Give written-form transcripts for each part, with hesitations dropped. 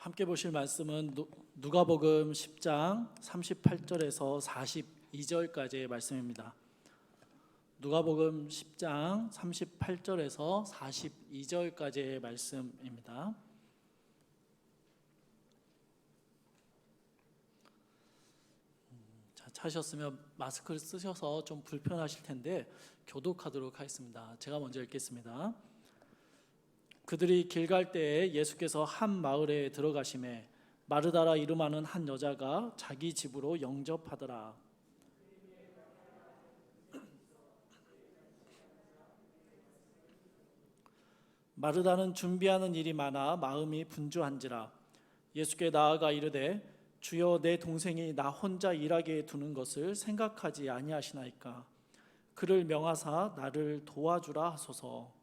함께 보실 말씀은 누가복음 10장 38절에서 42절까지의 말씀입니다. 누가복음 10장 38절에서 42절까지의 말씀입니다. 찾으셨으면 마스크를 쓰셔서 좀 불편하실 텐데 교독하도록 하겠습니다. 제가 먼저 읽겠습니다. 그들이 길 갈 때에 예수께서 한 마을에 들어가시매 마르다라 이름하는 한 여자가 자기 집으로 영접하더라. 마르다는 준비하는 일이 많아 마음이 분주한지라 예수께 나아가 이르되 주여, 내 동생이 나 혼자 일하게 두는 것을 생각하지 아니하시나이까. 그를 명하사 나를 도와주라 하소서.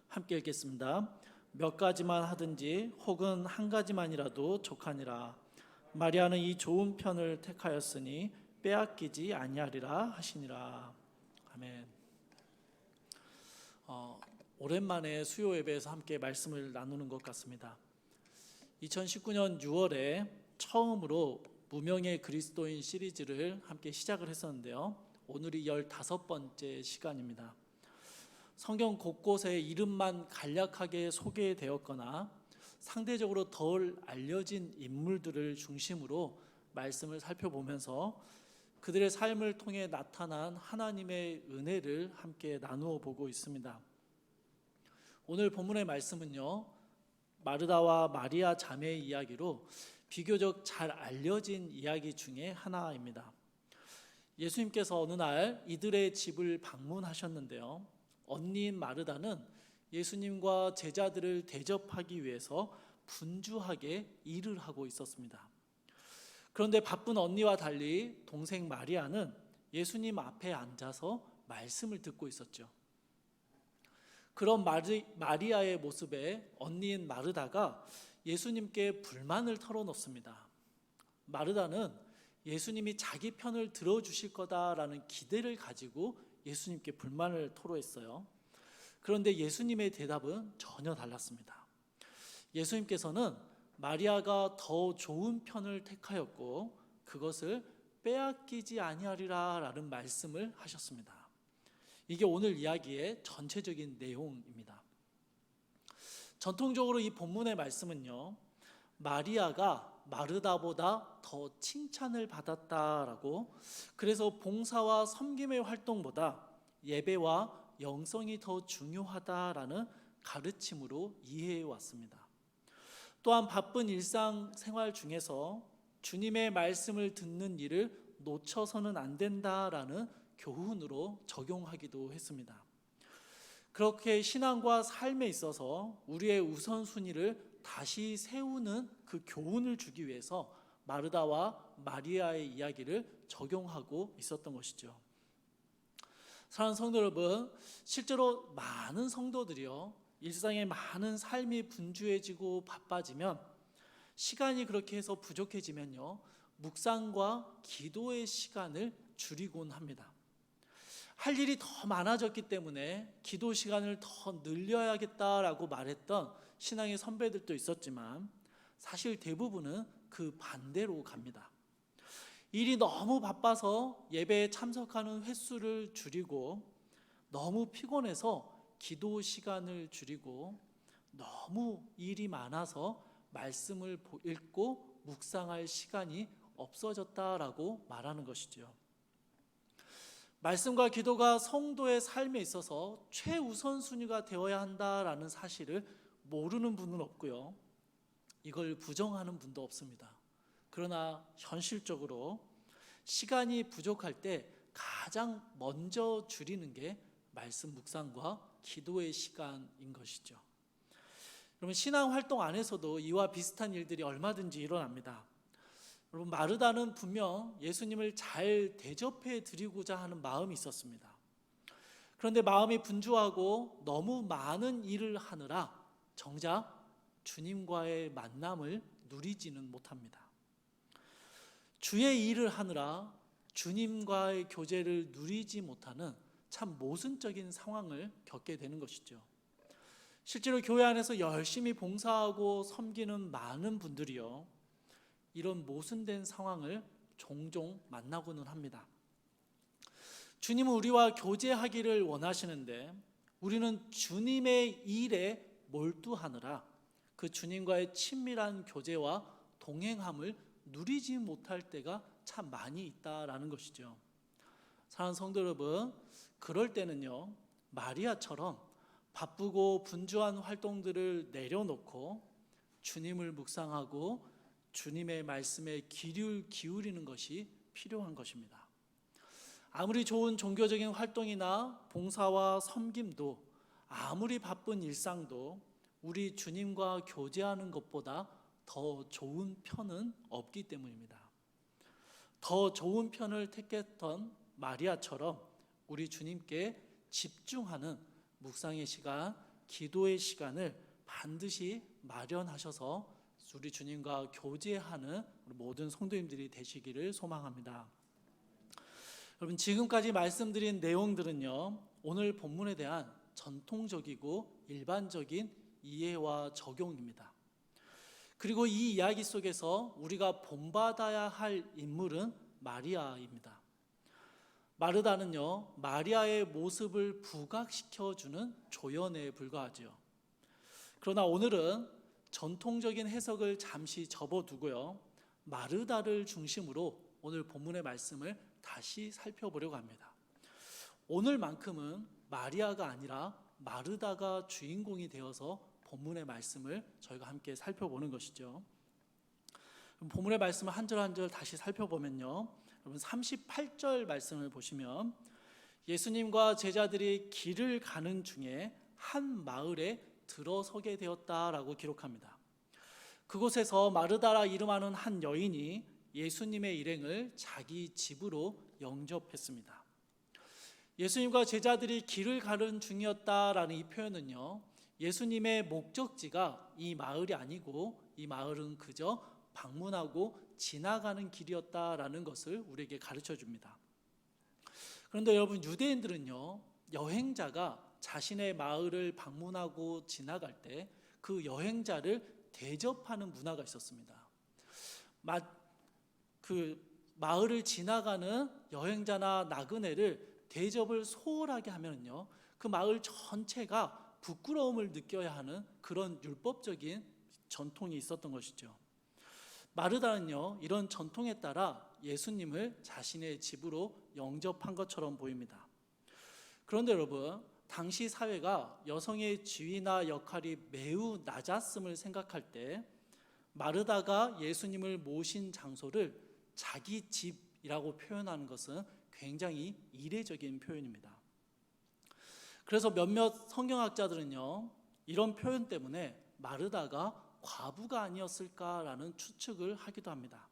함께 읽겠습니다. 몇 가지만 하든지 혹은 한 가지만이라도 족하니라. 마리아는 이 좋은 편을 택하였으니 빼앗기지 아니하리라 하시니라. 아멘. 오랜만에 수요 예배에서 함께 말씀을 나누는 것 같습니다. 2019년 6월에 처음으로 무명의 그리스도인 시리즈를 함께 시작을 했었는데요. 오늘이 15번째 시간입니다. 성경 곳곳에 이름만 간략하게 소개되었거나 상대적으로 덜 알려진 인물들을 중심으로 말씀을 살펴보면서 그들의 삶을 통해 나타난 하나님의 은혜를 함께 나누어 보고 있습니다. 오늘 본문의 말씀은요, 마르다와 마리아 자매의 이야기로 비교적 잘 알려진 이야기 중에 하나입니다. 예수님께서 어느 날 이들의 집을 방문하셨는데요, 언니인 마르다는 예수님과 제자들을 대접하기 위해서 분주하게 일을 하고 있었습니다. 그런데 바쁜 언니와 달리 동생 마리아는 예수님 앞에 앉아서 말씀을 듣고 있었죠. 그런 마리아의 모습에 언니인 마르다가 예수님께 불만을 털어놓습니다. 마르다는 예수님이 자기 편을 들어주실 거다라는 기대를 가지고 예수님께 불만을 토로했어요. 그런데 예수님의 대답은 전혀 달랐습니다. 예수님께서는 마리아가 더 좋은 편을 택하였고 그것을 빼앗기지 아니하리라 라는 말씀을 하셨습니다. 이게 오늘 이야기의 전체적인 내용입니다. 전통적으로 이 본문의 말씀은요, 마리아가 마르다보다 더 칭찬을 받았다라고, 그래서 봉사와 섬김의 활동보다 예배와 영성이 더 중요하다라는 가르침으로 이해해 왔습니다. 또한 바쁜 일상생활 중에서 주님의 말씀을 듣는 일을 놓쳐서는 안 된다라는 교훈으로 적용하기도 했습니다. 그렇게 신앙과 삶에 있어서 우리의 우선순위를 다시 세우는 그 교훈을 주기 위해서 마르다와 마리아의 이야기를 적용하고 있었던 것이죠. 사랑하는 성도 여러분, 실제로 많은 성도들이요, 일상에 많은 삶이 분주해지고 바빠지면, 시간이 그렇게 해서 부족해지면요, 묵상과 기도의 시간을 줄이곤 합니다. 할 일이 더 많아졌기 때문에 기도 시간을 더 늘려야겠다라고 말했던 신앙의 선배들도 있었지만 사실 대부분은 그 반대로 갑니다. 일이 너무 바빠서 예배에 참석하는 횟수를 줄이고, 너무 피곤해서 기도 시간을 줄이고, 너무 일이 많아서 말씀을 읽고 묵상할 시간이 없어졌다라고 말하는 것이죠. 말씀과 기도가 성도의 삶에 있어서 최우선순위가 되어야 한다라는 사실을 모르는 분은 없고요, 이걸 부정하는 분도 없습니다. 그러나 현실적으로 시간이 부족할 때 가장 먼저 줄이는 게 말씀 묵상과 기도의 시간인 것이죠. 여러분, 신앙 활동 안에서도 이와 비슷한 일들이 얼마든지 일어납니다. 여러분, 마르다는 분명 예수님을 잘 대접해 드리고자 하는 마음이 있었습니다. 그런데 마음이 분주하고 너무 많은 일을 하느라 정작 주님과의 만남을 누리지는 못합니다. 주의 일을 하느라 주님과의 교제를 누리지 못하는 참 모순적인 상황을 겪게 되는 것이죠. 실제로 교회 안에서 열심히 봉사하고 섬기는 많은 분들이요, 이런 모순된 상황을 종종 만나고는 합니다. 주님은 우리와 교제하기를 원하시는데 우리는 주님의 일에 몰두하느라 그 주님과의 친밀한 교제와 동행함을 누리지 못할 때가 참 많이 있다라는 것이죠. 사랑하는 성도 여러분, 그럴 때는요, 마리아처럼 바쁘고 분주한 활동들을 내려놓고 주님을 묵상하고 주님의 말씀에 귀를 기울이는 것이 필요한 것입니다. 아무리 좋은 종교적인 활동이나 봉사와 섬김도, 아무리 바쁜 일상도 우리 주님과 교제하는 것보다 더 좋은 편은 없기 때문입니다. 더 좋은 편을 택했던 마리아처럼 우리 주님께 집중하는 묵상의 시간, 기도의 시간을 반드시 마련하셔서 우리 주님과 교제하는 우리 모든 성도님들이 되시기를 소망합니다. 여러분, 지금까지 말씀드린 내용들은요, 오늘 본문에 대한 전통적이고 일반적인 이해와 적용입니다. 그리고 이 이야기 속에서 우리가 본받아야 할 인물은 마리아입니다. 마르다는요, 마리아의 모습을 부각시켜주는 조연에 불과하죠. 그러나 오늘은 전통적인 해석을 잠시 접어두고요, 마르다를 중심으로 오늘 본문의 말씀을 다시 살펴보려고 합니다. 오늘만큼은 마리아가 아니라 마르다가 주인공이 되어서 본문의 말씀을 저희가 함께 살펴보는 것이죠. 본문의 말씀을 한 절 한 절 다시 살펴보면요, 여러분 38절 말씀을 보시면 예수님과 제자들이 길을 가는 중에 한 마을에 들어서게 되었다라고 기록합니다. 그곳에서 마르다라 이름하는 한 여인이 예수님의 일행을 자기 집으로 영접했습니다. 예수님과 제자들이 길을 가는 중이었다라는 이 표현은요, 예수님의 목적지가 이 마을이 아니고 이 마을은 그저 방문하고 지나가는 길이었다라는 것을 우리에게 가르쳐 줍니다. 그런데 여러분, 유대인들은요, 여행자가 자신의 마을을 방문하고 지나갈 때 그 여행자를 대접하는 문화가 있었습니다. 그 마을을 지나가는 여행자나 나그네를 대접을 소홀하게 하면요, 그 마을 전체가 부끄러움을 느껴야 하는 그런 율법적인 전통이 있었던 것이죠. 마르다는요, 이런 전통에 따라 예수님을 자신의 집으로 영접한 것처럼 보입니다. 그런데 여러분, 당시 사회가 여성의 지위나 역할이 매우 낮았음을 생각할 때 마르다가 예수님을 모신 장소를 자기 집이라고 표현하는 것은 굉장히 이례적인 표현입니다. 그래서 몇몇 성경학자들은요, 이런 표현 때문에 마르다가 과부가 아니었을까라는 추측을 하기도 합니다.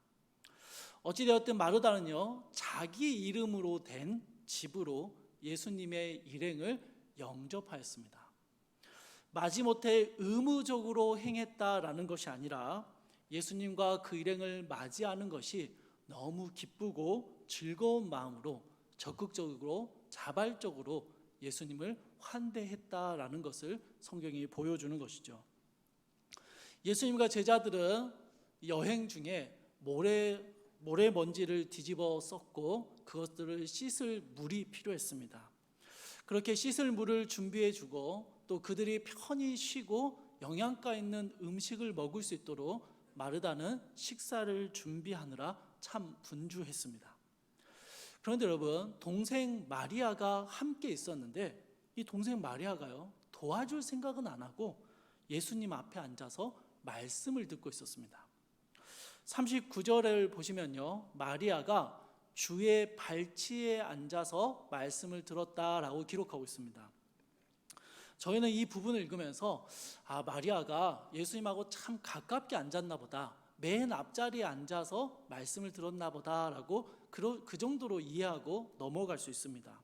어찌되었든 마르다는요, 자기 이름으로 된 집으로 예수님의 일행을 영접하였습니다. 마지못해 의무적으로 행했다라는 것이 아니라 예수님과 그 일행을 맞이하는 것이 너무 기쁘고 즐거운 마음으로 적극적으로 자발적으로 예수님을 환대했다라는 것을 성경이 보여주는 것이죠. 예수님과 제자들은 여행 중에 모래먼지를 뒤집어 썼고 그것들을 씻을 물이 필요했습니다. 그렇게 씻을 물을 준비해 주고 또 그들이 편히 쉬고 영양가 있는 음식을 먹을 수 있도록 마르다는 식사를 준비하느라 참 분주했습니다. 그런데 여러분, 동생 마리아가 함께 있었는데 이 동생 마리아가요, 도와줄 생각은 안 하고 예수님 앞에 앉아서 말씀을 듣고 있었습니다. 39절을 보시면요, 마리아가 주의 발치에 앉아서 말씀을 들었다라고 기록하고 있습니다. 저희는 이 부분을 읽으면서 마리아가 예수님하고 참 가깝게 앉았나 보다, 맨 앞자리에 앉아서 말씀을 들었나 보다라고 그 정도로 이해하고 넘어갈 수 있습니다.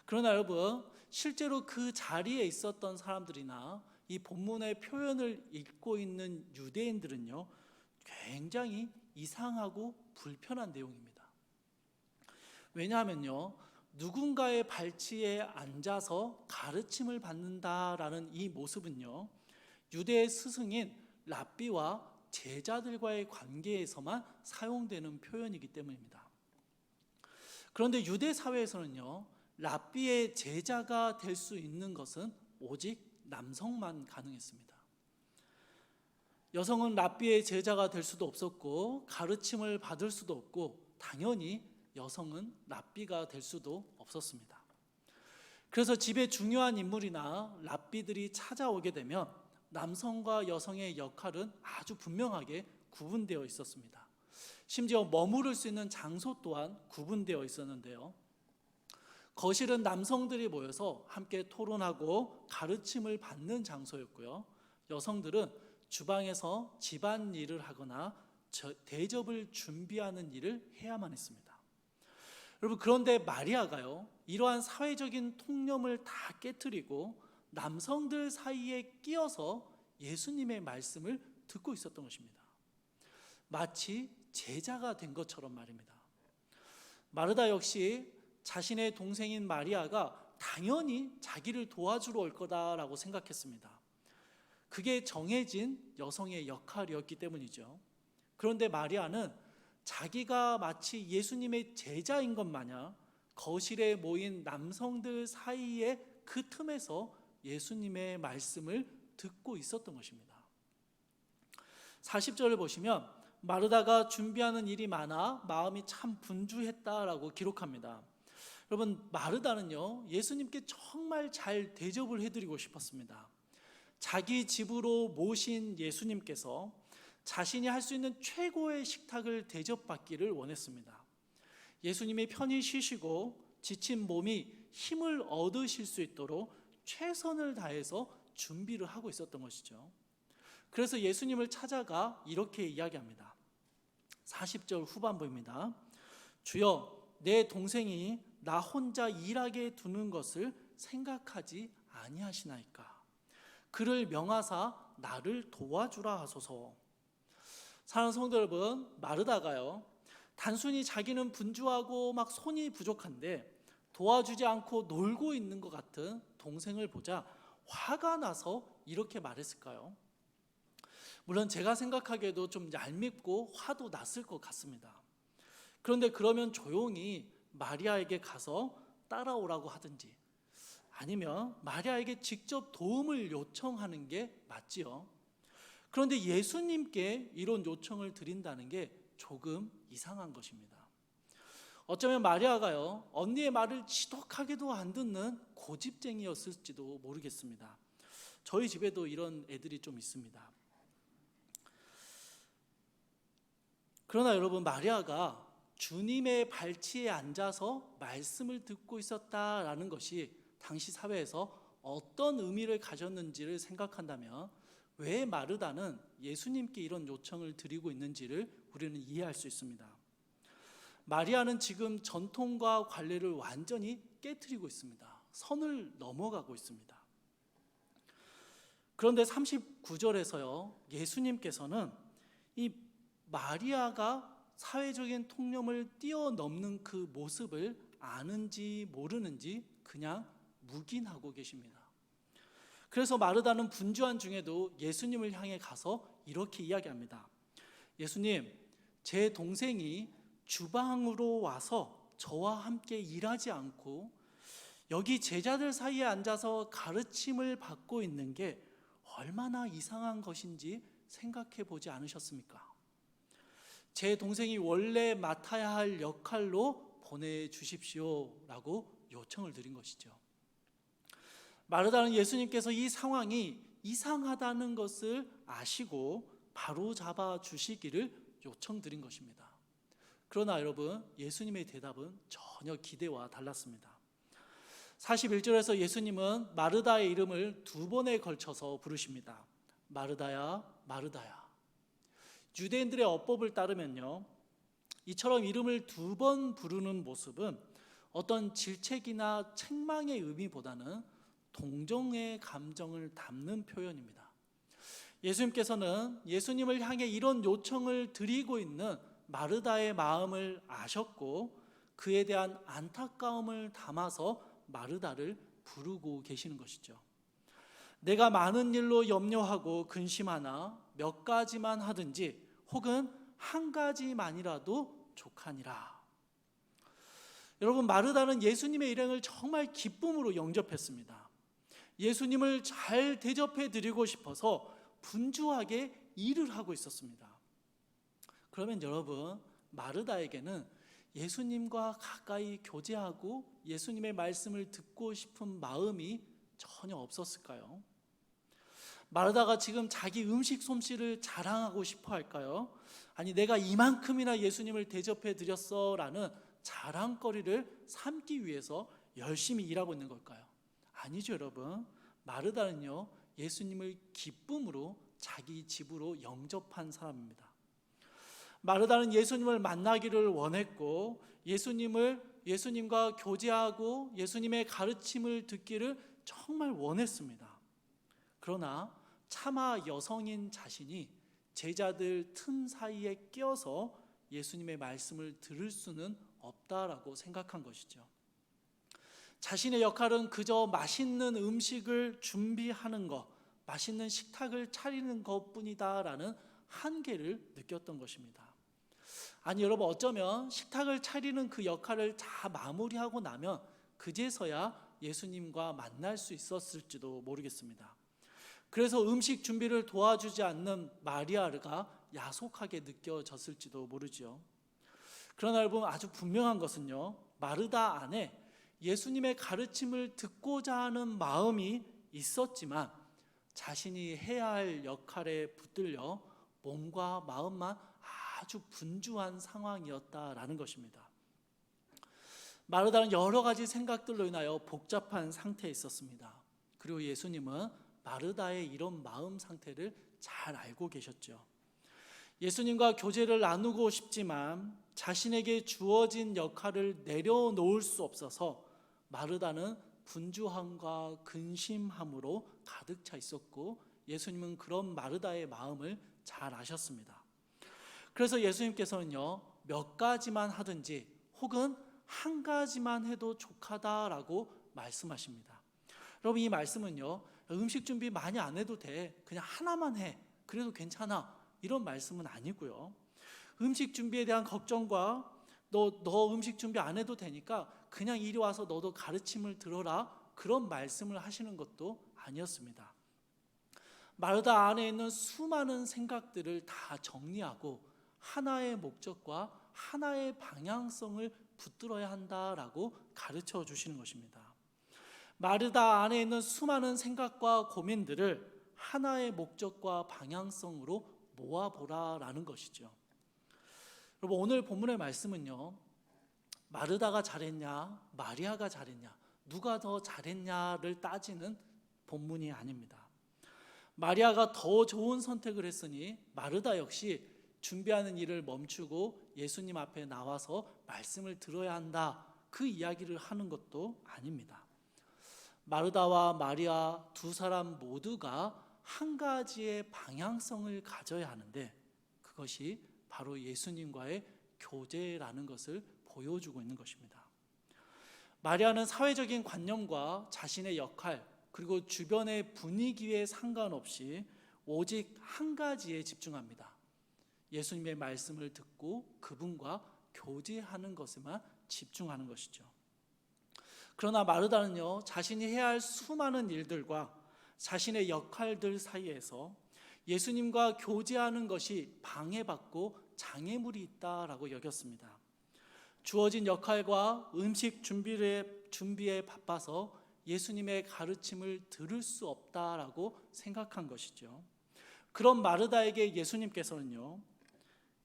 그러나 여러분, 실제로 그 자리에 있었던 사람들이나 이 본문의 표현을 읽고 있는 유대인들은요, 굉장히 이상하고 불편한 내용입니다. 왜냐하면요, 누군가의 발치에 앉아서 가르침을 받는다라는 이 모습은요, 유대의 스승인 랍비와 제자들과의 관계에서만 사용되는 표현이기 때문입니다. 그런데 유대 사회에서는요, 랍비의 제자가 될 수 있는 것은 오직 남성만 가능했습니다. 여성은 랍비의 제자가 될 수도 없었고 가르침을 받을 수도 없고 당연히 여성은 랍비가 될 수도 없었습니다. 그래서 집에 중요한 인물이나 랍비들이 찾아오게 되면 남성과 여성의 역할은 아주 분명하게 구분되어 있었습니다. 심지어 머무를 수 있는 장소 또한 구분되어 있었는데요. 거실은 남성들이 모여서 함께 토론하고 가르침을 받는 장소였고요. 여성들은 주방에서 집안일을 하거나 대접을 준비하는 일을 해야만 했습니다. 여러분, 그런데 마리아가요, 이러한 사회적인 통념을 다 깨트리고 남성들 사이에 끼어서 예수님의 말씀을 듣고 있었던 것입니다. 마치 제자가 된 것처럼 말입니다. 마르다 역시 자신의 동생인 마리아가 당연히 자기를 도와주러 올 거다라고 생각했습니다. 그게 정해진 여성의 역할이었기 때문이죠. 그런데 마리아는 자기가 마치 예수님의 제자인 것 마냥 거실에 모인 남성들 사이의 그 틈에서 예수님의 말씀을 듣고 있었던 것입니다. 40절을 보시면 마르다가 준비하는 일이 많아 마음이 참 분주했다라고 기록합니다. 여러분, 마르다는요, 예수님께 정말 잘 대접을 해드리고 싶었습니다. 자기 집으로 모신 예수님께서 자신이 할 수 있는 최고의 식탁을 대접받기를 원했습니다. 예수님이 편히 쉬시고 지친 몸이 힘을 얻으실 수 있도록 최선을 다해서 준비를 하고 있었던 것이죠. 그래서 예수님을 찾아가 이렇게 이야기합니다. 40절 후반부입니다. 주여, 내 동생이 나 혼자 일하게 두는 것을 생각하지 아니하시나이까? 그를 명하사 나를 도와주라 하소서. 사랑하는 성도 여러분, 마르다가요, 단순히 자기는 분주하고 막 손이 부족한데 도와주지 않고 놀고 있는 것 같은 동생을 보자 화가 나서 이렇게 말했을까요? 물론 제가 생각하기에도 좀 얄밉고 화도 났을 것 같습니다. 그런데 그러면 조용히 마리아에게 가서 따라오라고 하든지 아니면 마리아에게 직접 도움을 요청하는 게 맞지요. 그런데 예수님께 이런 요청을 드린다는 게 조금 이상한 것입니다. 어쩌면 마리아가요, 언니의 말을 지독하게도 안 듣는 고집쟁이였을지도 모르겠습니다. 저희 집에도 이런 애들이 좀 있습니다. 그러나 여러분, 마리아가 주님의 발치에 앉아서 말씀을 듣고 있었다라는 것이 당시 사회에서 어떤 의미를 가졌는지를 생각한다면 왜 마르다는 예수님께 이런 요청을 드리고 있는지를 우리는 이해할 수 있습니다. 마리아는 지금 전통과 관례를 완전히 깨트리고 있습니다. 선을 넘어가고 있습니다. 그런데 39절에서요, 예수님께서는 이 마리아가 사회적인 통념을 뛰어넘는 그 모습을 아는지 모르는지 그냥 묵인하고 계십니다. 그래서 마르다는 분주한 중에도 예수님을 향해 가서 이렇게 이야기합니다. 예수님, 제 동생이 주방으로 와서 저와 함께 일하지 않고 여기 제자들 사이에 앉아서 가르침을 받고 있는 게 얼마나 이상한 것인지 생각해 보지 않으셨습니까? 제 동생이 원래 맡아야 할 역할로 보내주십시오라고 요청을 드린 것이죠. 마르다는 예수님께서 이 상황이 이상하다는 것을 아시고 바로 잡아 주시기를 요청드린 것입니다. 그러나 여러분, 예수님의 대답은 전혀 기대와 달랐습니다. 41절에서 예수님은 마르다의 이름을 2번에 걸쳐서 부르십니다. 마르다야, 마르다야. 유대인들의 어법을 따르면요, 이처럼 이름을 2번 부르는 모습은 어떤 질책이나 책망의 의미보다는 동정의 감정을 담는 표현입니다. 예수님께서는 예수님을 향해 이런 요청을 드리고 있는 마르다의 마음을 아셨고 그에 대한 안타까움을 담아서 마르다를 부르고 계시는 것이죠. 내가 많은 일로 염려하고 근심하나 몇 가지만 하든지 혹은 한 가지만이라도 족하니라. 여러분, 마르다는 예수님의 일행을 정말 기쁨으로 영접했습니다. 예수님을 잘 대접해 드리고 싶어서 분주하게 일을 하고 있었습니다. 그러면 여러분, 마르다에게는 예수님과 가까이 교제하고 예수님의 말씀을 듣고 싶은 마음이 전혀 없었을까요? 마르다가 지금 자기 음식 솜씨를 자랑하고 싶어 할까요? 아니, 내가 이만큼이나 예수님을 대접해 드렸어 라는 자랑거리를 삼기 위해서 열심히 일하고 있는 걸까요? 아니죠, 여러분. 마르다는요, 예수님을 기쁨으로 자기 집으로 영접한 사람입니다. 마르다는 예수님을 만나기를 원했고 예수님과 교제하고 예수님의 가르침을 듣기를 정말 원했습니다. 그러나 차마 여성인 자신이 제자들 틈 사이에 껴서 예수님의 말씀을 들을 수는 없다라고 생각한 것이죠. 자신의 역할은 그저 맛있는 음식을 준비하는 것, 맛있는 식탁을 차리는 것뿐이다라는 한계를 느꼈던 것입니다. 아니, 여러분, 어쩌면 식탁을 차리는 그 역할을 다 마무리하고 나면 그제서야 예수님과 만날 수 있었을지도 모르겠습니다. 그래서 음식 준비를 도와주지 않는 마리아가 야속하게 느껴졌을지도 모르죠. 그러나 여러분, 아주 분명한 것은요, 마르다 안에 예수님의 가르침을 듣고자 하는 마음이 있었지만 자신이 해야 할 역할에 붙들려 몸과 마음만 아주 분주한 상황이었다라는 것입니다. 마르다는 여러 가지 생각들로 인하여 복잡한 상태에 있었습니다. 그리고 예수님은 마르다의 이런 마음 상태를 잘 알고 계셨죠. 예수님과 교제를 나누고 싶지만 자신에게 주어진 역할을 내려놓을 수 없어서 마르다는 분주함과 근심함으로 가득 차 있었고, 예수님은 그런 마르다의 마음을 잘 아셨습니다. 그래서 예수님께서는요, 몇 가지만 하든지 혹은 한 가지만 해도 족하다라고 말씀하십니다. 여러분, 이 말씀은요, 음식 준비 많이 안 해도 돼, 그냥 하나만 해, 그래도 괜찮아, 이런 말씀은 아니고요. 음식 준비에 대한 걱정과 너 음식 준비 안 해도 되니까 그냥 이리 와서 너도 가르침을 들어라, 그런 말씀을 하시는 것도 아니었습니다. 마르다 안에 있는 수많은 생각들을 다 정리하고 하나의 목적과 하나의 방향성을 붙들어야 한다라고 가르쳐 주시는 것입니다. 마르다 안에 있는 수많은 생각과 고민들을 하나의 목적과 방향성으로 모아보라라는 것이죠. 여러분, 오늘 본문의 말씀은요, 마르다가 잘했냐, 마리아가 잘했냐, 누가 더 잘했냐를 따지는 본문이 아닙니다. 마리아가 더 좋은 선택을 했으니 마르다 역시 준비하는 일을 멈추고 예수님 앞에 나와서 말씀을 들어야 한다, 그 이야기를 하는 것도 아닙니다. 마르다와 마리아 두 사람 모두가 한 가지의 방향성을 가져야 하는데 그것이 바로 예수님과의 교제라는 것을 보여주고 있는 것입니다. 마리아는 사회적인 관념과 자신의 역할 그리고 주변의 분위기에 상관없이 오직 한 가지에 집중합니다. 예수님의 말씀을 듣고 그분과 교제하는 것에만 집중하는 것이죠. 그러나 마르다는요, 자신이 해야 할 수많은 일들과 자신의 역할들 사이에서 예수님과 교제하는 것이 방해받고 장애물이 있다라고 여겼습니다. 주어진 역할과 음식 준비에 바빠서 예수님의 가르침을 들을 수 없다라고 생각한 것이죠. 그런 마르다에게 예수님께서는요,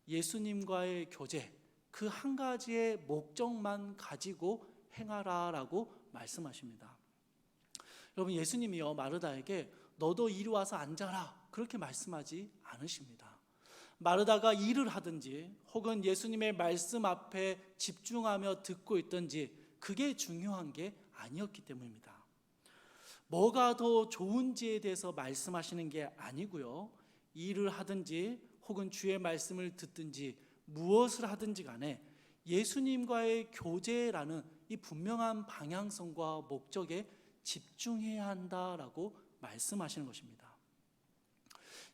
예수님과의 교제, 그 한 가지의 목적만 가지고 행하라라고 말씀하십니다. 여러분, 예수님이요, 마르다에게 너도 이리 와서 앉아라, 그렇게 말씀하지 않으십니다. 마르다가 일을 하든지 혹은 예수님의 말씀 앞에 집중하며 듣고 있든지 그게 중요한 게 아니었기 때문입니다. 뭐가 더 좋은지에 대해서 말씀하시는 게 아니고요, 일을 하든지 혹은 주의 말씀을 듣든지 무엇을 하든지 간에 예수님과의 교제라는 이 분명한 방향성과 목적에 집중해야 한다라고 말씀하시는 것입니다.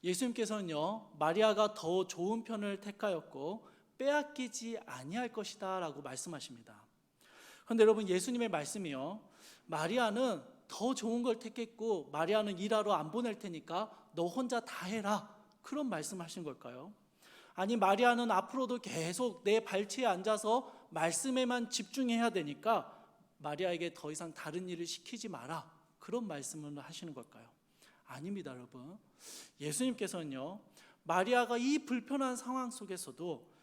예수님께서는요, 마리아가 더 좋은 편을 택하였고 빼앗기지 아니할 것이다 라고 말씀하십니다. 그런데 여러분, 예수님의 말씀이요, 마리아는 더 좋은 걸 택했고 마리아는 일하러 안 보낼 테니까 너 혼자 다 해라, 그런 말씀하신 걸까요? 아니, 마리아는 앞으로도 계속 내 발치에 앉아서 말씀에만 집중해야 되니까 마리아에게 더 이상 다른 일을 시키지 마라, 그런 말씀을 하시는 걸까요? 아닙니다, 여러분. 예수님께서는요, 마리아가 이 불편한 상황 속에서도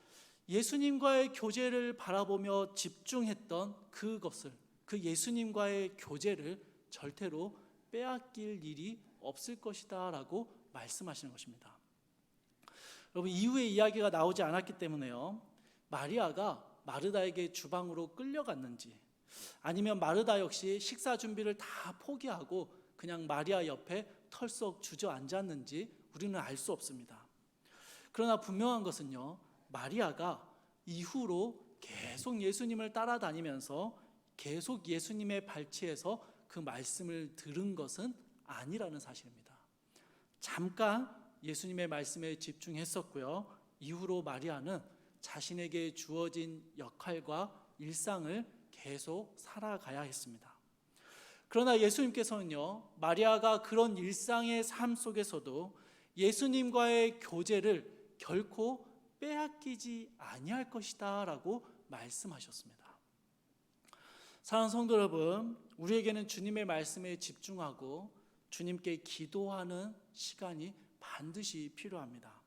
예수님과의 교제를 바라보며 집중했던 그것을, 그 예수님과의 교제를 절대로 빼앗길 일이 없을 것이다 라고 말씀하시는 것입니다. 여러분, 이후에 이야기가 나오지 않았기 때문에요, 마리아가 마르다에게 주방으로 끌려갔는지, 아니면 마르다 역시 식사 준비를 다 포기하고 그냥 마리아 옆에 털썩 주저앉았는지 우리는 알 수 없습니다. 그러나 분명한 것은요, 마리아가 이후로 계속 예수님을 따라다니면서 계속 예수님의 발치에서 그 말씀을 들은 것은 아니라는 사실입니다. 잠깐 예수님의 말씀에 집중했었고요, 이후로 마리아는 자신에게 주어진 역할과 일상을 계속 살아가야 했습니다. 그러나 예수님께서는요, 마리아가 그런 일상의 삶 속에서도 예수님과의 교제를 결코 빼앗기지 아니할 것이다 라고 말씀하셨습니다. 사랑하는 성도 여러분, 우리에게는 주님의 말씀에 집중하고 주님께 기도하는 시간이 반드시 필요합니다.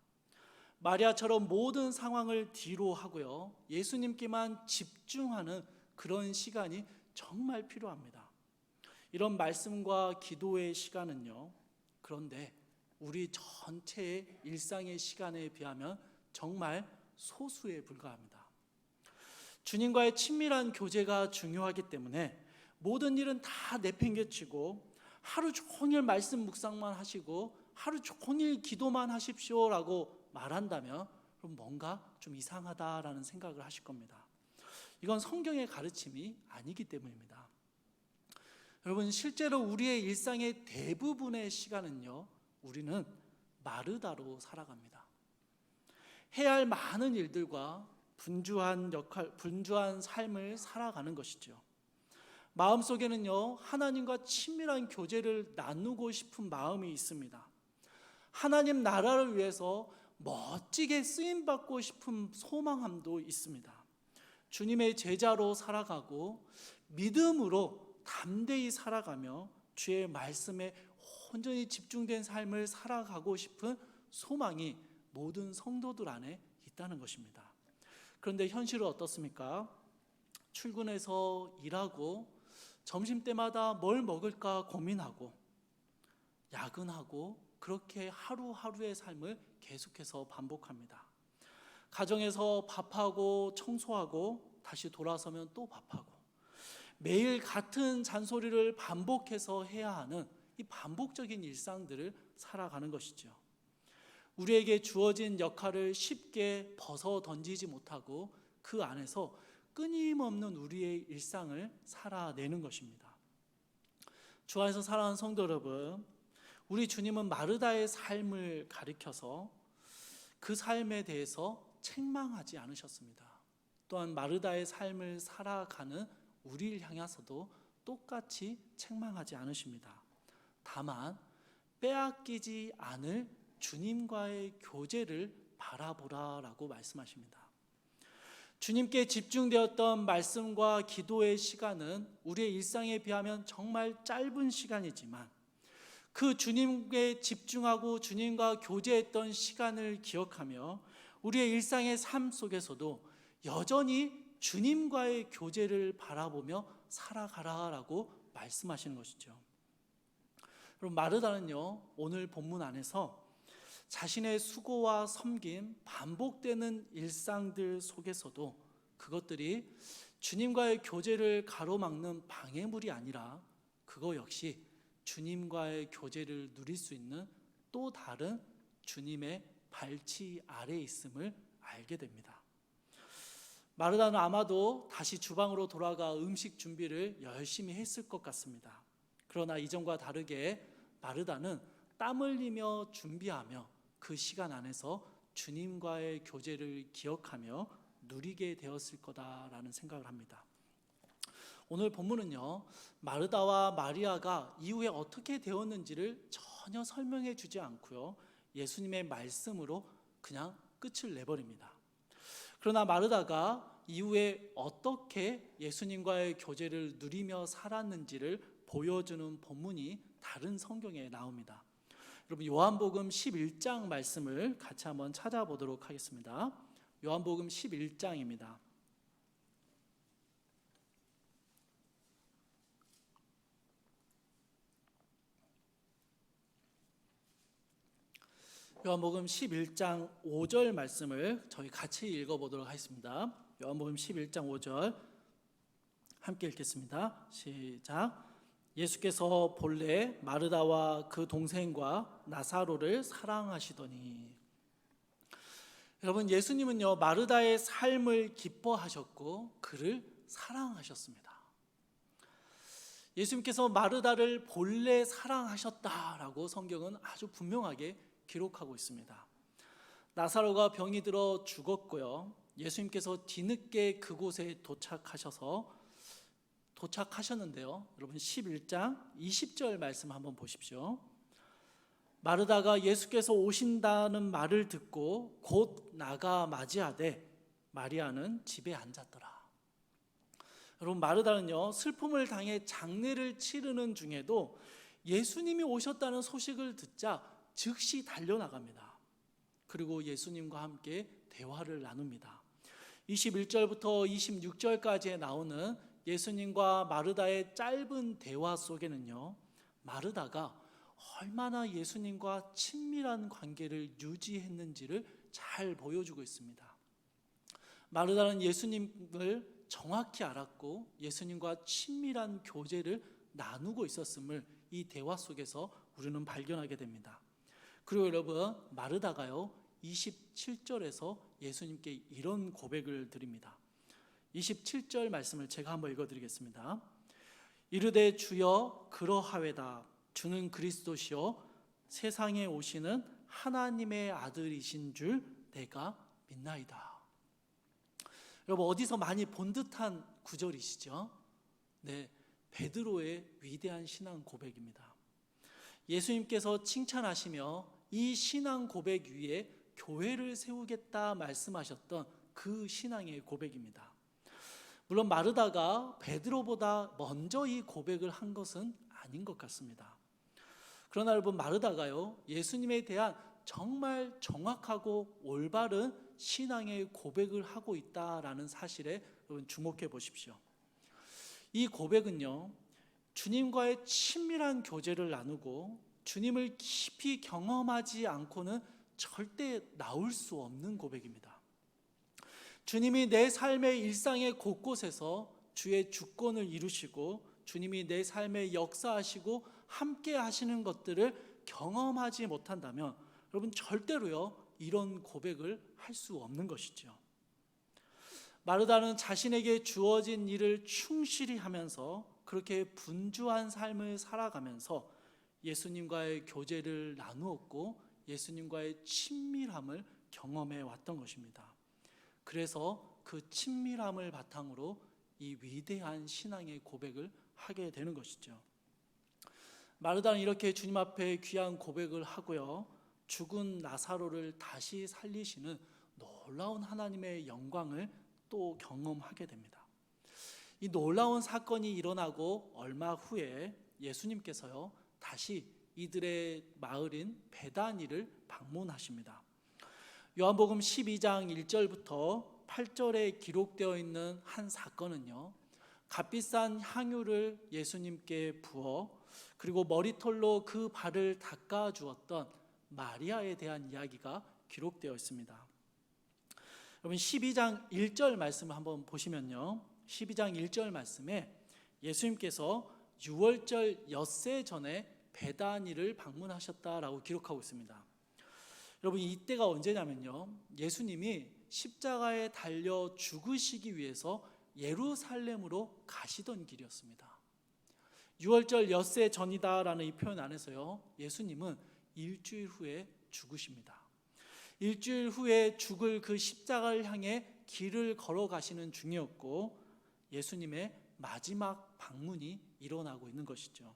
마리아처럼 모든 상황을 뒤로 하고요, 예수님께만 집중하는 그런 시간이 정말 필요합니다. 이런 말씀과 기도의 시간은요, 그런데 우리 전체의 일상의 시간에 비하면 정말 소수에 불과합니다. 주님과의 친밀한 교제가 중요하기 때문에 모든 일은 다 내팽개치고 하루 종일 말씀 묵상만 하시고 하루 종일 기도만 하십시오라고 말한다면 그럼 뭔가 좀 이상하다라는 생각을 하실 겁니다. 이건 성경의 가르침이 아니기 때문입니다. 여러분, 실제로 우리의 일상의 대부분의 시간은요, 우리는 마르다로 살아갑니다. 해야 할 많은 일들과 분주한 삶을 살아가는 것이죠. 마음속에는요, 하나님과 친밀한 교제를 나누고 싶은 마음이 있습니다. 하나님 나라를 위해서 멋지게 쓰임받고 싶은 소망함도 있습니다. 주님의 제자로 살아가고 믿음으로 담대히 살아가며 주의 말씀에 온전히 집중된 삶을 살아가고 싶은 소망이 모든 성도들 안에 있다는 것입니다. 그런데 현실은 어떻습니까? 출근해서 일하고 점심때마다 뭘 먹을까 고민하고 야근하고 그렇게 하루하루의 삶을 계속해서 반복합니다. 가정에서 밥하고 청소하고 다시 돌아서면 또 밥하고 매일 같은 잔소리를 반복해서 해야 하는 이 반복적인 일상들을 살아가는 것이죠. 우리에게 주어진 역할을 쉽게 벗어 던지지 못하고 그 안에서 끊임없는 우리의 일상을 살아내는 것입니다. 주 안에서 사랑하는 성도 여러분, 우리 주님은 마르다의 삶을 가리켜서 그 삶에 대해서 책망하지 않으셨습니다. 또한 마르다의 삶을 살아가는 우리를 향해서도 똑같이 책망하지 않으십니다. 다만 빼앗기지 않을 주님과의 교제를 바라보라라고 말씀하십니다. 주님께 집중되었던 말씀과 기도의 시간은 우리의 일상에 비하면 정말 짧은 시간이지만 그 주님께 집중하고 주님과 교제했던 시간을 기억하며 우리의 일상의 삶 속에서도 여전히 주님과의 교제를 바라보며 살아가라라고 말씀하시는 것이죠. 그럼 마르다는요, 오늘 본문 안에서 자신의 수고와 섬김, 반복되는 일상들 속에서도 그것들이 주님과의 교제를 가로막는 방해물이 아니라 그거 역시 주님과의 교제를 누릴 수 있는 또 다른 주님의 발치 아래에 있음을 알게 됩니다. 마르다는 아마도 다시 주방으로 돌아가 음식 준비를 열심히 했을 것 같습니다. 그러나 이전과 다르게 마르다는 땀 흘리며 준비하며 그 시간 안에서 주님과의 교제를 기억하며 누리게 되었을 거다라는 생각을 합니다. 오늘 본문은요, 마르다와 마리아가 이후에 어떻게 되었는지를 전혀 설명해 주지 않고요, 예수님의 말씀으로 그냥 끝을 내버립니다. 그러나 마르다가 이후에 어떻게 예수님과의 교제를 누리며 살았는지를 보여주는 본문이 다른 성경에 나옵니다. 여러분, 요한복음 11장 말씀을 같이 한번 찾아보도록 하겠습니다. 요한복음 11장입니다. 요한복음 11장 5절 말씀을 저희 같이 읽어보도록 하겠습니다. 요한복음 11장 5절 함께 읽겠습니다. 시작. 예수께서 본래 마르다와 그 동생과 나사로를 사랑하시더니. 여러분, 예수님은요, 마르다의 삶을 기뻐하셨고 그를 사랑하셨습니다. 예수님께서 마르다를 본래 사랑하셨다라고 성경은 아주 분명하게 기록하고 있습니다. 나사로가 병이 들어 죽었고요, 예수님께서 뒤늦게 그곳에 도착하셨는데요, 여러분 11장 20절 말씀 한번 보십시오. 마르다가 예수께서 오신다는 말을 듣고 곧 나가 맞이하되 마리아는 집에 앉았더라. 여러분, 마르다는요, 슬픔을 당해 장례를 치르는 중에도 예수님이 오셨다는 소식을 듣자 즉시 달려나갑니다. 그리고 예수님과 함께 대화를 나눕니다. 21절부터 26절까지에 나오는 예수님과 마르다의 짧은 대화 속에는요, 마르다가 얼마나 예수님과 친밀한 관계를 유지했는지를 잘 보여주고 있습니다. 마르다는 예수님을 정확히 알았고 예수님과 친밀한 교제를 나누고 있었음을 이 대화 속에서 우리는 발견하게 됩니다. 그리고 여러분, 마르다가요 27절에서 예수님께 이런 고백을 드립니다. 27절 말씀을 제가 한번 읽어드리겠습니다. 이르되 주여 그러하외다. 주는 그리스도시요 세상에 오시는 하나님의 아들이신 줄 내가 믿나이다. 여러분, 어디서 많이 본 듯한 구절이시죠? 네, 베드로의 위대한 신앙 고백입니다. 예수님께서 칭찬하시며 이 신앙 고백 위에 교회를 세우겠다 말씀하셨던 그 신앙의 고백입니다. 물론 마르다가 베드로보다 먼저 이 고백을 한 것은 아닌 것 같습니다. 그러나 여러분, 마르다가요 예수님에 대한 정말 정확하고 올바른 신앙의 고백을 하고 있다라는 사실에 여러분 주목해 보십시오. 이 고백은요, 주님과의 친밀한 교제를 나누고 주님을 깊이 경험하지 않고는 절대 나올 수 없는 고백입니다. 주님이 내 삶의 일상의 곳곳에서 주의 주권을 이루시고 주님이 내 삶에 역사하시고 함께 하시는 것들을 경험하지 못한다면 여러분, 절대로요 이런 고백을 할 수 없는 것이죠. 마르다는 자신에게 주어진 일을 충실히 하면서 그렇게 분주한 삶을 살아가면서 예수님과의 교제를 나누었고 예수님과의 친밀함을 경험해 왔던 것입니다. 그래서 그 친밀함을 바탕으로 이 위대한 신앙의 고백을 하게 되는 것이죠. 마르다는 이렇게 주님 앞에 귀한 고백을 하고요, 죽은 나사로를 다시 살리시는 놀라운 하나님의 영광을 또 경험하게 됩니다. 이 놀라운 사건이 일어나고 얼마 후에 예수님께서요 다시 이들의 마을인 베다니를 방문하십니다. 요한복음 12장 1절부터 8절에 기록되어 있는 한 사건은요, 값비싼 향유를 예수님께 부어 그리고 머리털로 그 발을 닦아 주었던 마리아에 대한 이야기가 기록되어 있습니다. 여러분, 12장 1절 말씀을 한번 보시면요, 12장 1절 말씀에 예수님께서 6월절 엿새 전에 베다니를 방문하셨다라고 기록하고 있습니다. 여러분, 이때가 언제냐면요, 예수님이 십자가에 달려 죽으시기 위해서 예루살렘으로 가시던 길이었습니다. 6월절 엿새 전이다라는 이 표현 안에서요, 예수님은 일주일 후에 죽으십니다. 일주일 후에 죽을 그 십자가를 향해 길을 걸어가시는 중이었고, 예수님의 마지막 방문이 일어나고 있는 것이죠.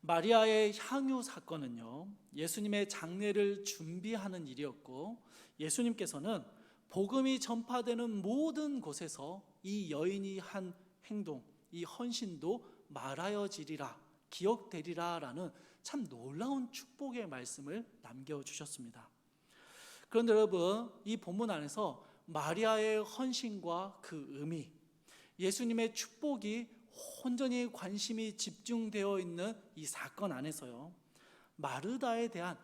마리아의 향유 사건은요, 예수님의 장례를 준비하는 일이었고, 예수님께서는 복음이 전파되는 모든 곳에서 이 여인이 한 행동, 이 헌신도 말하여지리라, 기억되리라 라는 참 놀라운 축복의 말씀을 남겨주셨습니다. 그런데 여러분, 이 본문 안에서 마리아의 헌신과 그 의미, 예수님의 축복이 온전히 관심이 집중되어 있는 이 사건 안에서요, 마르다에 대한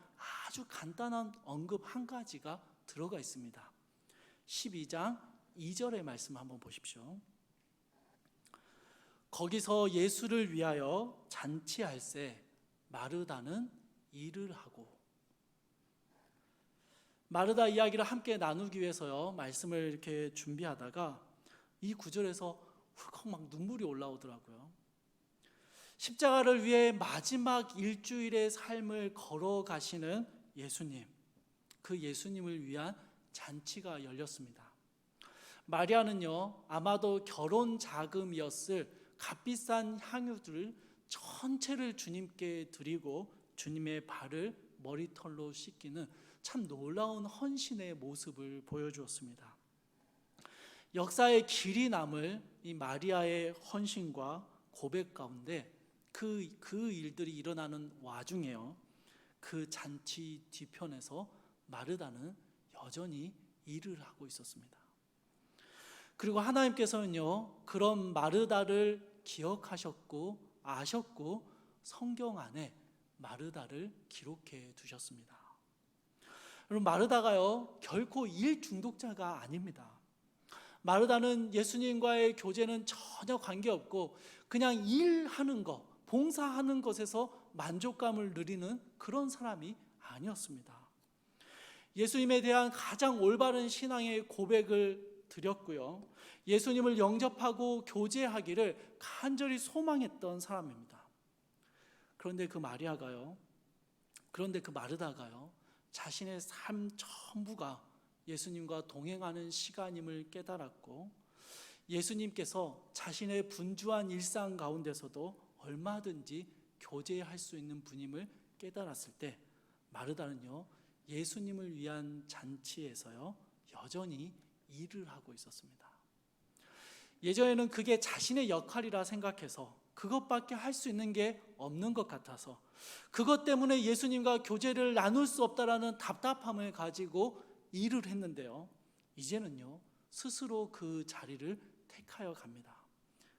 아주 간단한 언급 한 가지가 들어가 있습니다. 12장 2절의 말씀 한번 보십시오. 거기서 예수를 위하여 잔치할세 마르다는 일을 하고. 마르다 이야기를 함께 나누기 위해서요, 말씀을 이렇게 준비하다가 이 구절에서 훌컥 막 눈물이 올라오더라고요. 십자가를 위해 마지막 일주일의 삶을 걸어가시는 예수님, 그 예수님을 위한 잔치가 열렸습니다. 마리아는요, 아마도 결혼 자금이었을 값비싼 향유들을 전체를 주님께 드리고 주님의 발을 머리털로 씻기는 참 놀라운 헌신의 모습을 보여주었습니다. 역사의 길이 남을 이 마리아의 헌신과 고백 가운데 그 일들이 일어나는 와중에요, 그 잔치 뒤편에서 마르다는 여전히 일을 하고 있었습니다. 그리고 하나님께서는요, 그런 마르다를 기억하셨고 아셨고 성경 안에 마르다를 기록해 두셨습니다. 여러분, 마르다가요, 결코 일 중독자가 아닙니다. 마르다는 예수님과의 교제는 전혀 관계없고 그냥 일하는 것, 봉사하는 것에서 만족감을 누리는 그런 사람이 아니었습니다. 예수님에 대한 가장 올바른 신앙의 고백을 드렸고요, 예수님을 영접하고 교제하기를 간절히 소망했던 사람입니다. 그런데 그 마르다가요, 자신의 삶 전부가 예수님과 동행하는 시간임을 깨달았고, 예수님께서 자신의 분주한 일상 가운데서도 얼마든지 교제할 수 있는 분임을 깨달았을 때 마르다는요, 예수님을 위한 잔치에서요, 여전히 일을 하고 있었습니다. 예전에는 그게 자신의 역할이라 생각해서 그것밖에 할 수 있는 게 없는 것 같아서 그것 때문에 예수님과 교제를 나눌 수 없다라는 답답함을 가지고 일을 했는데요, 이제는요, 스스로 그 자리를 택하여 갑니다.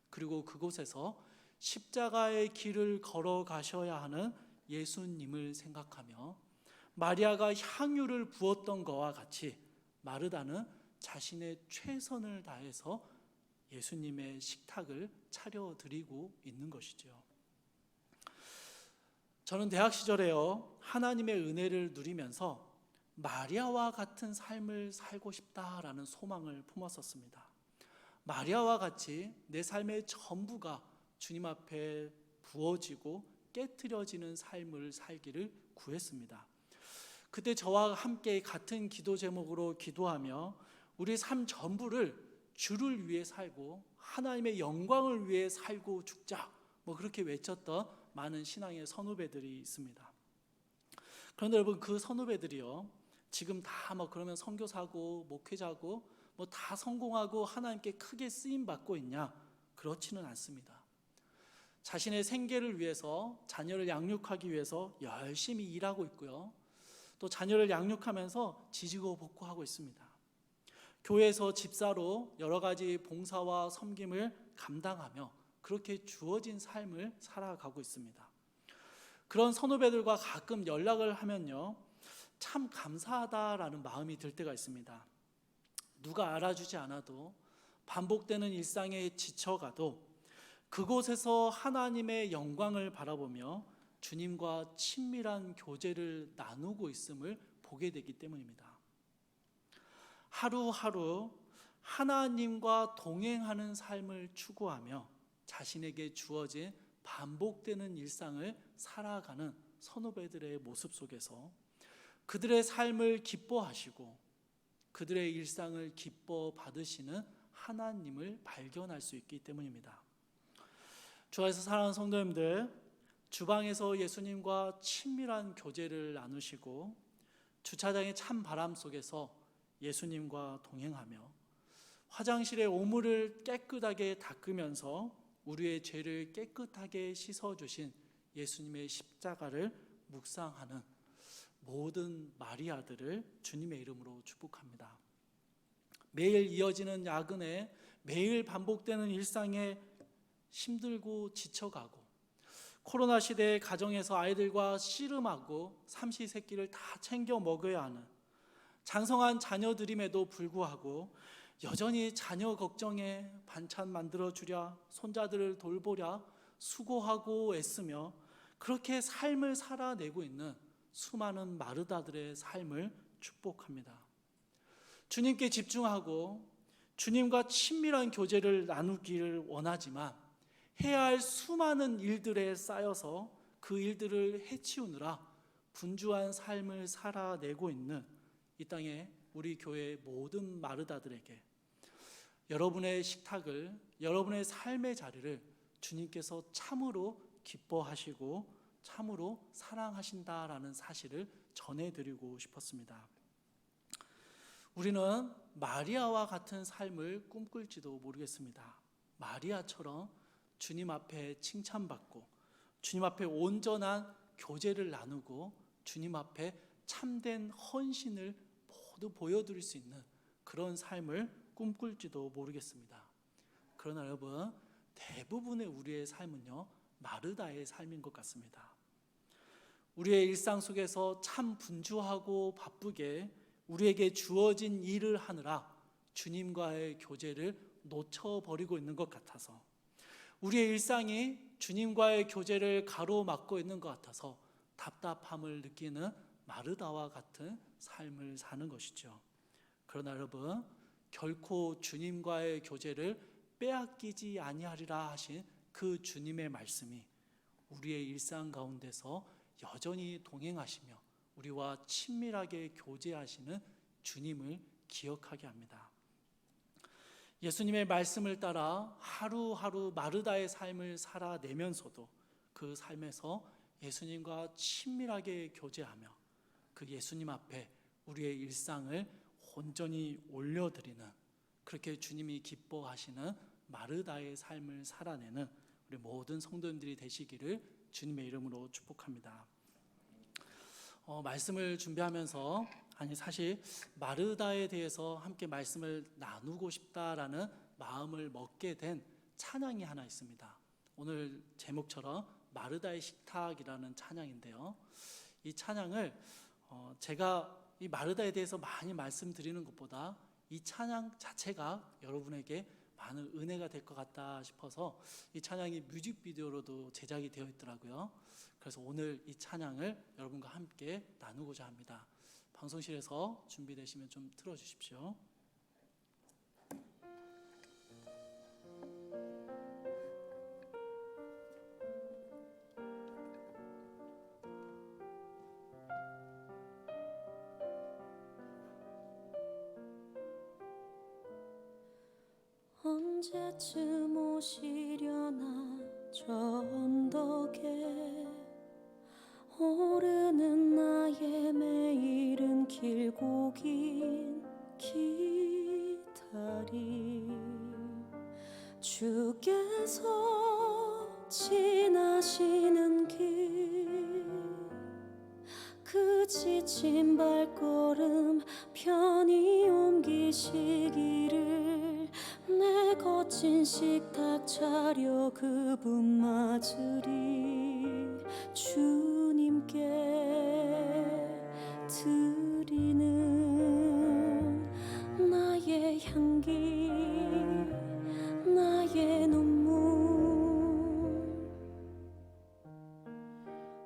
그리고 그곳에서 십자가의 길을 걸어가셔야 하는 예수님을 생각하며 마리아가 향유를 부었던 것과 같이 마르다는 자신의 최선을 다해서 예수님의 식탁을 차려드리고 있는 것이죠. 저는 대학 시절에요, 하나님의 은혜를 누리면서 마리아와 같은 삶을 살고 싶다라는 소망을 품었었습니다. 마리아와 같이 내 삶의 전부가 주님 앞에 부어지고 깨트려지는 삶을 살기를 구했습니다. 그때 저와 함께 같은 기도 제목으로 기도하며 우리 삶 전부를 주를 위해 살고 하나님의 영광을 위해 살고 죽자, 그렇게 외쳤던 많은 신앙의 선후배들이 있습니다. 그런데 여러분, 그 선후배들이요, 지금 다 그러면 선교사고 목회자고 다 성공하고 하나님께 크게 쓰임 받고 있냐? 그렇지는 않습니다. 자신의 생계를 위해서, 자녀를 양육하기 위해서 열심히 일하고 있고요, 또 자녀를 양육하면서 지지고 볶고하고 있습니다. 교회에서 집사로 여러 가지 봉사와 섬김을 감당하며 그렇게 주어진 삶을 살아가고 있습니다. 그런 선후배들과 가끔 연락을 하면요, 참 감사하다라는 마음이 들 때가 있습니다. 누가 알아주지 않아도 반복되는 일상에 지쳐가도 그곳에서 하나님의 영광을 바라보며 주님과 친밀한 교제를 나누고 있음을 보게 되기 때문입니다. 하루하루 하나님과 동행하는 삶을 추구하며 자신에게 주어진 반복되는 일상을 살아가는 선후배들의 모습 속에서 그들의 삶을 기뻐하시고 그들의 일상을 기뻐 받으시는 하나님을 발견할 수 있기 때문입니다. 주 안에서 사랑하는 성도님들, 주방에서 예수님과 친밀한 교제를 나누시고 주차장의 찬 바람 속에서 예수님과 동행하며 화장실의 오물을 깨끗하게 닦으면서 우리의 죄를 깨끗하게 씻어주신 예수님의 십자가를 묵상하는 모든 마리아들을 주님의 이름으로 축복합니다. 매일 이어지는 야근에 매일 반복되는 일상에 힘들고 지쳐가고 코로나 시대의 가정에서 아이들과 씨름하고 삼시세끼를 다 챙겨 먹어야 하는 장성한 자녀들임에도 불구하고 여전히 자녀 걱정에 반찬 만들어주랴 손자들을 돌보랴 수고하고 애쓰며 그렇게 삶을 살아내고 있는 수많은 마르다들의 삶을 축복합니다. 주님께 집중하고 주님과 친밀한 교제를 나누기를 원하지만 해야 할 수많은 일들에 쌓여서 그 일들을 해치우느라 분주한 삶을 살아내고 있는 이 땅에 우리 교회의 모든 마르다들에게 여러분의 식탁을, 여러분의 삶의 자리를 주님께서 참으로 기뻐하시고 참으로 사랑하신다라는 사실을 전해드리고 싶었습니다. 우리는 마리아와 같은 삶을 꿈꿀지도 모르겠습니다. 마리아처럼 주님 앞에 칭찬받고 주님 앞에 온전한 교제를 나누고 주님 앞에 참된 헌신을 모두 보여드릴 수 있는 그런 삶을 꿈꿀지도 모르겠습니다. 그러나 여러분, 대부분의 우리의 삶은요, 마르다의 삶인 것 같습니다. 우리의 일상 속에서 참 분주하고 바쁘게 우리에게 주어진 일을 하느라 주님과의 교제를 놓쳐버리고 있는 것 같아서 우리의 일상이 주님과의 교제를 가로막고 있는 것 같아서 답답함을 느끼는 마르다와 같은 삶을 사는 것이죠. 그러나 여러분, 결코 주님과의 교제를 빼앗기지 아니하리라 하신 그 주님의 말씀이 우리의 일상 가운데서 여전히 동행하시며 우리와 친밀하게 교제하시는 주님을 기억하게 합니다. 예수님의 말씀을 따라 하루하루 마르다의 삶을 살아내면서도 그 삶에서 예수님과 친밀하게 교제하며 그 예수님 앞에 우리의 일상을 온전히 올려드리는, 그렇게 주님이 기뻐하시는 마르다의 삶을 살아내는 우리 모든 성도님들이 되시기를 주님의 이름으로 축복합니다. 말씀을 준비하면서 사실 마르다에 대해서 함께 말씀을 나누고 싶다라는 마음을 먹게 된 찬양이 하나 있습니다. 오늘 제목처럼 마르다의 식탁이라는 찬양인데요. 이 찬양을 제가 이 마르다에 대해서 많이 말씀드리는 것보다 이 찬양 자체가 여러분에게 많은 은혜가 될 것 같다 싶어서 이 찬양이 뮤직비디오로도 제작이 되어 있더라고요. 그래서 오늘 이 찬양을 여러분과 함께 나누고자 합니다. 방송실에서 준비되시면 좀 틀어주십시오. 언제쯤 오시려나 저 언덕에 오르는 나의 매일은 길고 긴 기다림 주께서 지나시는 길 그 지친 발걸음 편히 옮기시기를 내 거친 식탁 차려 그분 맞으리 주님께 드리는 나의 향기 나의 눈물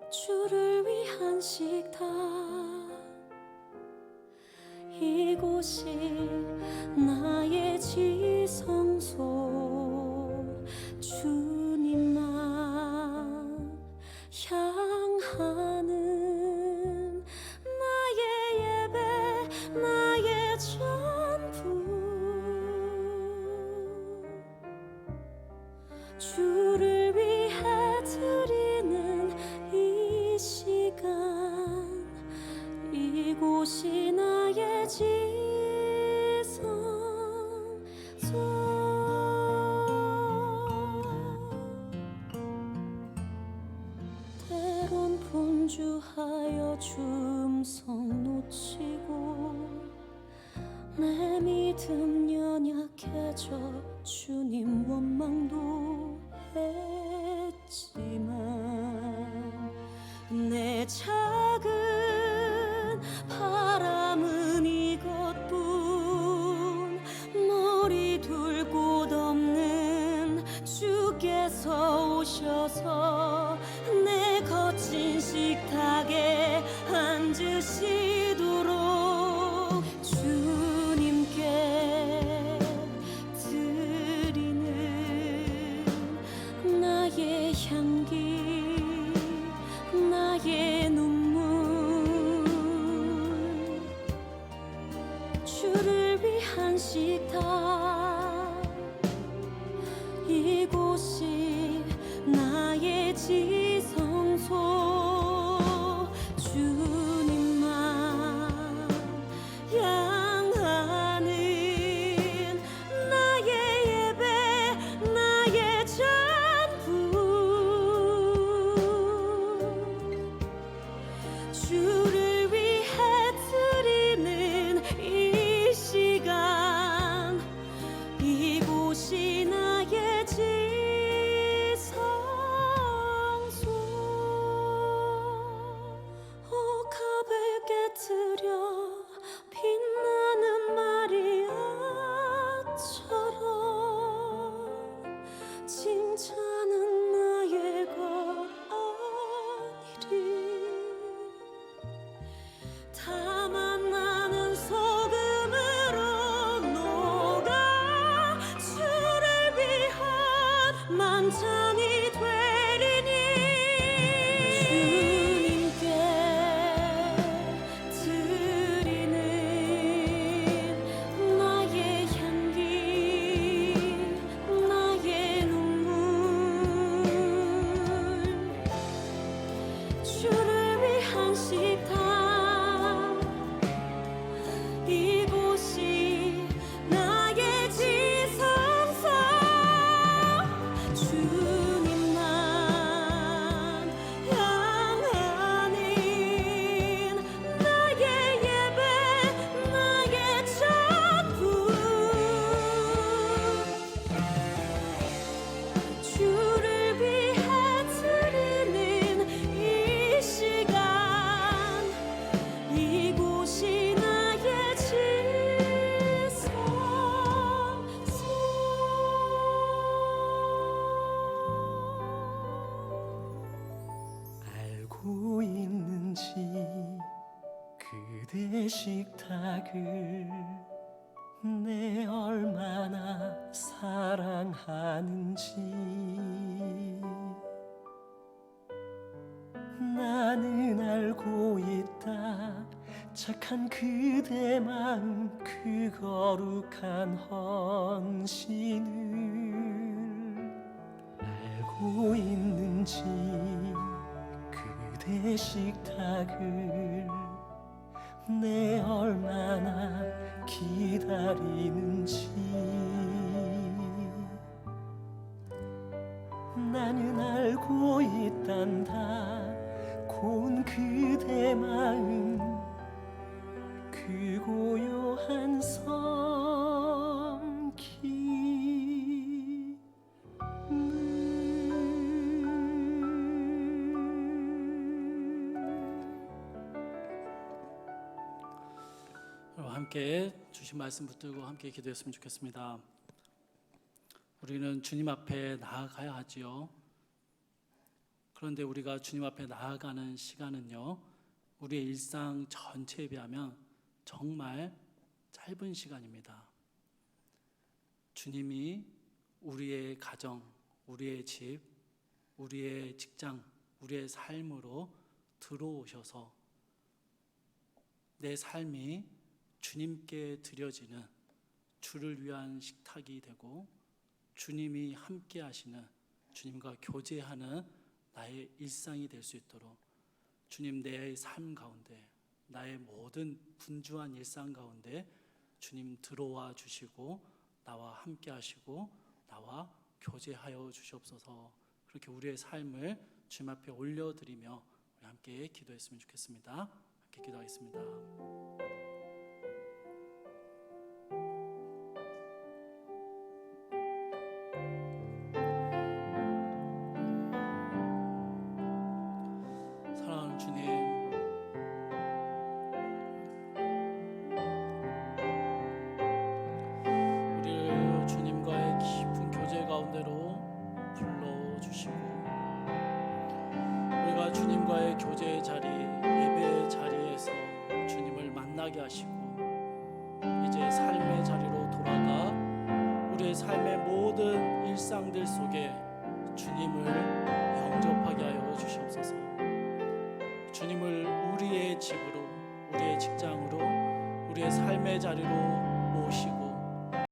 주를 위한 식탁 이곳 이곳이 나의 지성소 주님만 향하는 나의 예배 나의 전부 주를 위해 드리는 이 시간 이곳이 나의 지성소 때론 분주하여 줌성 놓치고 내 믿음 연약해져 주님 원망도 했지만 내 작은 바람은 이것뿐 머리 둘 곳 없는 주께서 오셔서 내 거친 식탁에 앉으시도록 주님께 드리는 나의 향기 나의 눈물 주를 위한 식탁 이곳이 나의 지성소 주님만 향하는 나의 예배 나의 전부 주를 위해 드리는 이 시간 이곳이 나의 지성소 억압을 깨뜨려 빛나는 마리아처럼 칭찬은 나의 것 아니리 다만 나는 소금으로 녹아 주를 위한 만찬이 되리니 주님께 드리는 나의 향기 나의 눈물 주를 위한 식탁 이곳이 나의 지성소 주님만 향하는 나의 예배 나의 전부 주를 위해 드리는 이 시간 이곳이 나의 지성소 알고 있는지 그대 식탁을 내 얼마나 사랑하는지 나는 알고 있다 착한 그대 마음 그 거룩한 헌신을 알고 있는지 그대 식탁을 내 얼마나 기다리는지 나는 알고 있단다 고운 그대 마음 그 고요한 섬기 여러분 함께 주신 말씀 붙들고 함께 기도했으면 좋겠습니다. 우리는 주님 앞에 나아가야 하지요. 그런데 우리가 주님 앞에 나아가는 시간은요, 우리의 일상 전체에 비하면 정말 짧은 시간입니다. 주님이 우리의 가정, 우리의 집, 우리의 직장, 우리의 삶으로 들어오셔서 내 삶이 주님께 드려지는 주를 위한 식탁이 되고 주님이 함께 하시는, 주님과 교제하는 나의 일상이 될 수 있도록 주님, 내 삶 가운데, 나의 모든 분주한 일상 가운데 주님 들어와 주시고 나와 함께 하시고 나와 교제하여 주시옵소서. 그렇게 우리의 삶을 주님 앞에 올려드리며 우리 함께 기도했으면 좋겠습니다. 함께 기도하겠습니다. 사랑하는 주님, 우리를 주님과의 깊은 교제 가운데로 불러주시고 우리가 주님과의 교제의 자리, 예배의 자리에서 주님을 만나게 하시고 이제 삶의 자리로 돌아가 우리의 삶의 모든 일상들 속에 주님을 영접하게 하여 주시옵소서. 주님을 우리의 집으로, 우리의 직장으로, 우리의 삶의 자리로 모시고